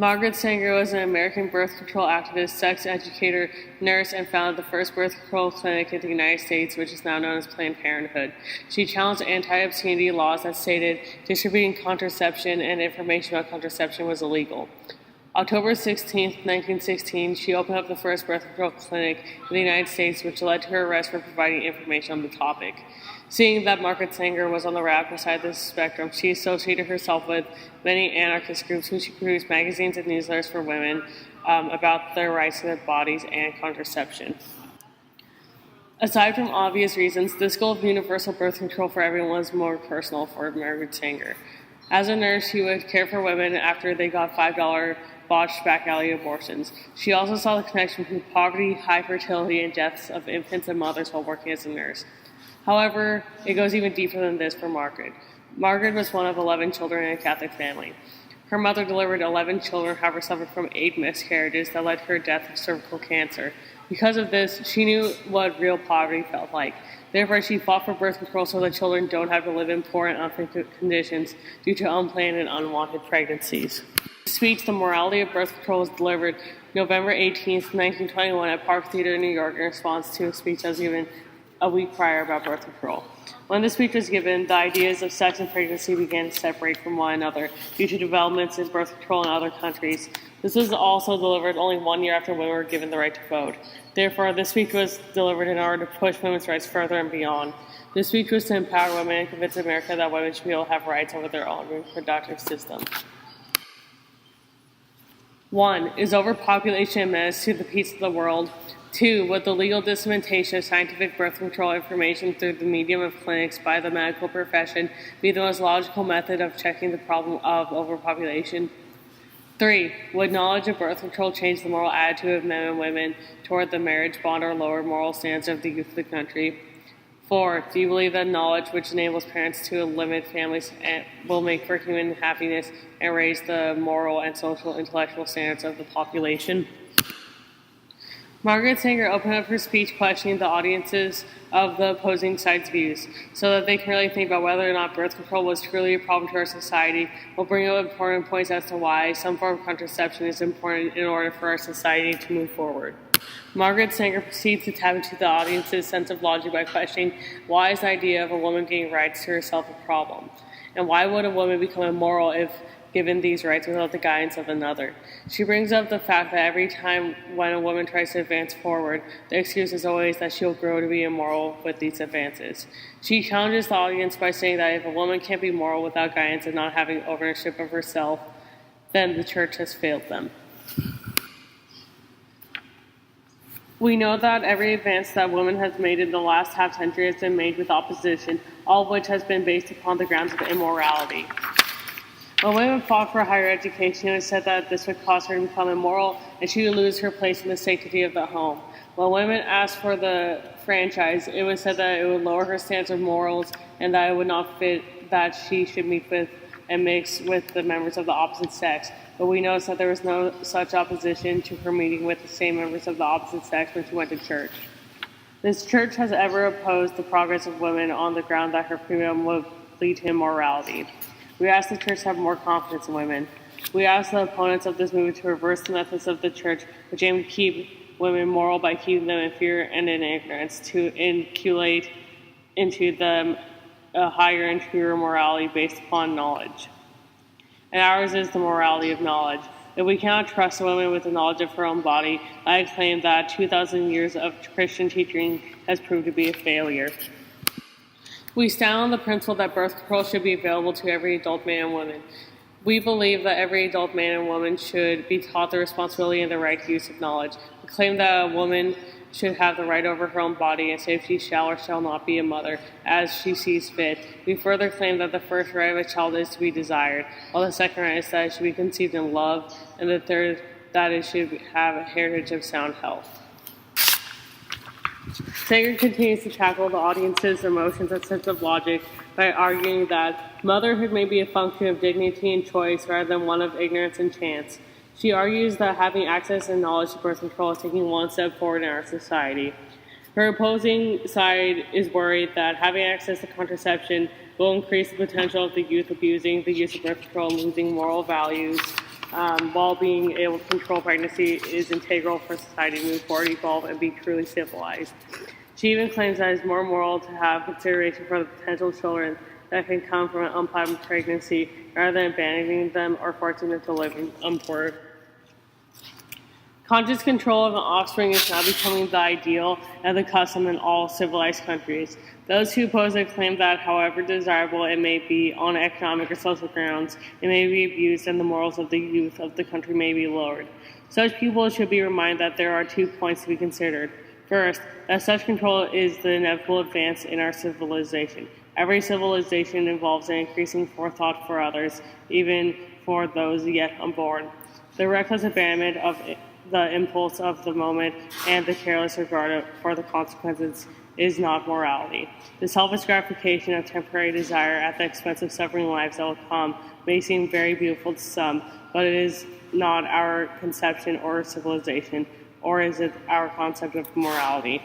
Margaret Sanger was an American birth control activist, sex educator, nurse, and founded the first birth control clinic in the United States, which is now known as Planned Parenthood. She challenged anti-obscenity laws that stated distributing contraception and information about contraception was illegal. October 16, 1916, she opened up the first birth control clinic in the United States, which led to her arrest for providing information on the topic. Seeing that Margaret Sanger was on the radical side of the spectrum, she associated herself with many anarchist groups who produced magazines and newsletters for women about their rights to their bodies and contraception. Aside from obvious reasons, this goal of universal birth control for everyone was more personal for Margaret Sanger. As a nurse, she would care for women after they got $5 botched back alley abortions. She also saw the connection between poverty, high fertility, and deaths of infants and mothers while working as a nurse. However, it goes even deeper than this for Margaret. Margaret was one of 11 children in a Catholic family. Her mother delivered 11 children, however, suffered from 8 miscarriages that led to her death of cervical cancer. Because of this, she knew what real poverty felt like. Therefore, she fought for birth control so that children don't have to live in poor and unfit conditions due to unplanned and unwanted pregnancies. The speech, The Morality of Birth Control, was delivered November 18, 1921 at Park Theater in New York in response to a speech that was given a week prior about birth control. When the speech was given, the ideas of sex and pregnancy began to separate from one another due to developments in birth control in other countries. This was also delivered only 1 year after women were given the right to vote. Therefore, this speech was delivered in order to push women's rights further and beyond. This speech was to empower women and convince America that women should be able to have rights over their own reproductive system. 1. Is overpopulation a menace to the peace of the world? 2. Would the legal dissemination of scientific birth control information through the medium of clinics by the medical profession be the most logical method of checking the problem of overpopulation? 3. Would knowledge of birth control change the moral attitude of men and women toward the marriage bond or lower moral standards of the youth of the country? 4. Do you believe that knowledge which enables parents to limit families will make for human happiness and raise the moral and social intellectual standards of the population? Margaret Sanger opened up her speech questioning the audiences of the opposing side's views, so that they can really think about whether or not birth control was truly a problem to our society, while bringing up important points as to why some form of contraception is important in order for our society to move forward. Margaret Sanger proceeds to tap into the audience's sense of logic by questioning why is the idea of a woman getting rights to herself a problem, and why would a woman become immoral if given these rights without the guidance of another. She brings up the fact that every time when a woman tries to advance forward, the excuse is always that she'll grow to be immoral with these advances. She challenges the audience by saying that if a woman can't be moral without guidance and not having ownership of herself, then the church has failed them. We know that every advance that women has made in the last half-century has been made with opposition, all of which has been based upon the grounds of immorality. When women fought for higher education, it was said that this would cause her to become immoral and she would lose her place in the sanctity of the home. When women asked for the franchise, it was said that it would lower her standards of morals and that it would not fit that she should meet with and mix with the members of the opposite sex. But we noticed that there was no such opposition to her meeting with the same members of the opposite sex when she went to church. This church has ever opposed the progress of women on the ground that her freedom would lead to immorality. We ask the church to have more confidence in women. We ask the opponents of this movement to reverse the methods of the church, which aim to keep women moral by keeping them in fear and in ignorance, to inculcate into them a higher and truer morality based upon knowledge. And ours is the morality of knowledge. If we cannot trust a woman with the knowledge of her own body, I claim that 2,000 years of Christian teaching has proved to be a failure. We stand on the principle that birth control should be available to every adult man and woman. We believe that every adult man and woman should be taught the responsibility and the right use of knowledge. We claim that a woman should have the right over her own body and say if she shall or shall not be a mother, as she sees fit. We further claim that the first right of a child is to be desired, while the second right is that it should be conceived in love, and the third that it should have a heritage of sound health. Sanger continues to tackle the audience's emotions and sense of logic by arguing that motherhood may be a function of dignity and choice rather than one of ignorance and chance. She argues that having access and knowledge to birth control is taking one step forward in our society. Her opposing side is worried that having access to contraception will increase the potential of the youth abusing the use of birth control and losing moral values while being able to control pregnancy is integral for society to move forward, evolve, and be truly civilized. She even claims that it's more moral to have consideration for the potential children that can come from an unplanned pregnancy rather than abandoning them or forcing them to live unborn. Conscious control of an offspring is now becoming the ideal and the custom in all civilized countries. Those who oppose it claim that, however desirable it may be on economic or social grounds, it may be abused and the morals of the youth of the country may be lowered. Such people should be reminded that there are 2 points to be considered. First, that such control is the inevitable advance in our civilization. Every civilization involves an increasing forethought for others, even for those yet unborn. The reckless abandonment of the impulse of the moment and the careless regard for the consequences is not morality. The selfish gratification of temporary desire at the expense of suffering lives that will come may seem very beautiful to some, but it is not our conception or civilization, or is it our concept of morality.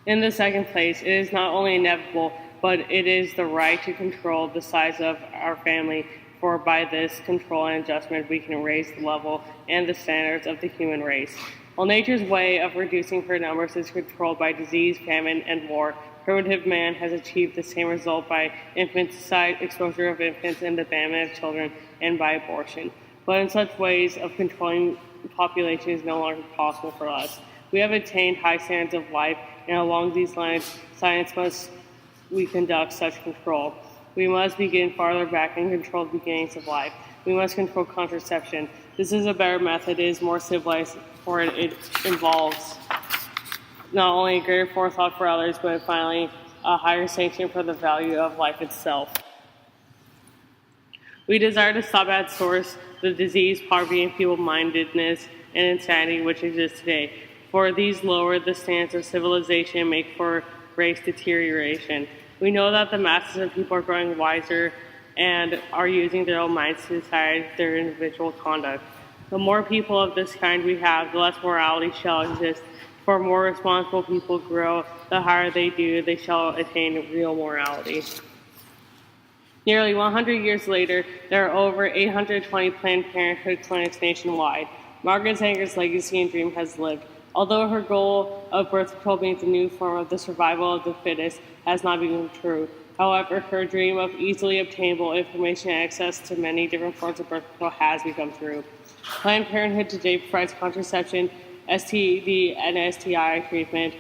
In the second place, it is not only inevitable, but it is the right to control the size of our family, for by this control and adjustment we can raise the level and the standards of the human race. While nature's way of reducing her numbers is controlled by disease, famine, and war, primitive man has achieved the same result by infanticide, exposure of infants, and abandonment of children, and by abortion. But in such ways of controlling the population is no longer possible for us. We have attained high standards of life, and along these lines, science must we conduct such control. We must begin farther back and control the beginnings of life. We must control contraception. This is a better method. It is more civilized, for it involves not only a greater forethought for others, but finally a higher sanction for the value of life itself. We desire to stop at source the disease, poverty, and feeble-mindedness and insanity which exist today, for these lower the standards of civilization and make for race deterioration. We know that the masses of people are growing wiser and are using their own minds to decide their individual conduct. The more people of this kind we have, the less morality shall exist. For more responsible people grow, the higher they do, they shall attain real morality. Nearly 100 years later, there are over 820 Planned Parenthood clinics nationwide. Margaret Sanger's legacy and dream has lived. Although her goal of birth control being the new form of the survival of the fittest has not become true, however, her dream of easily obtainable information and access to many different forms of birth control has become true. Planned Parenthood today provides contraception, STD and STI treatment,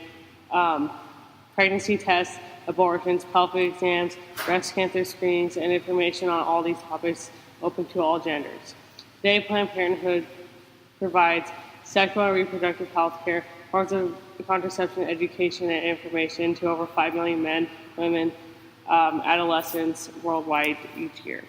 pregnancy tests, abortions, pelvic exams, breast cancer screenings, and information on all these topics open to all genders. Today, Planned Parenthood provides sexual and reproductive health care, forms of contraception, education, and information to over 5 million men, women, adolescents worldwide each year.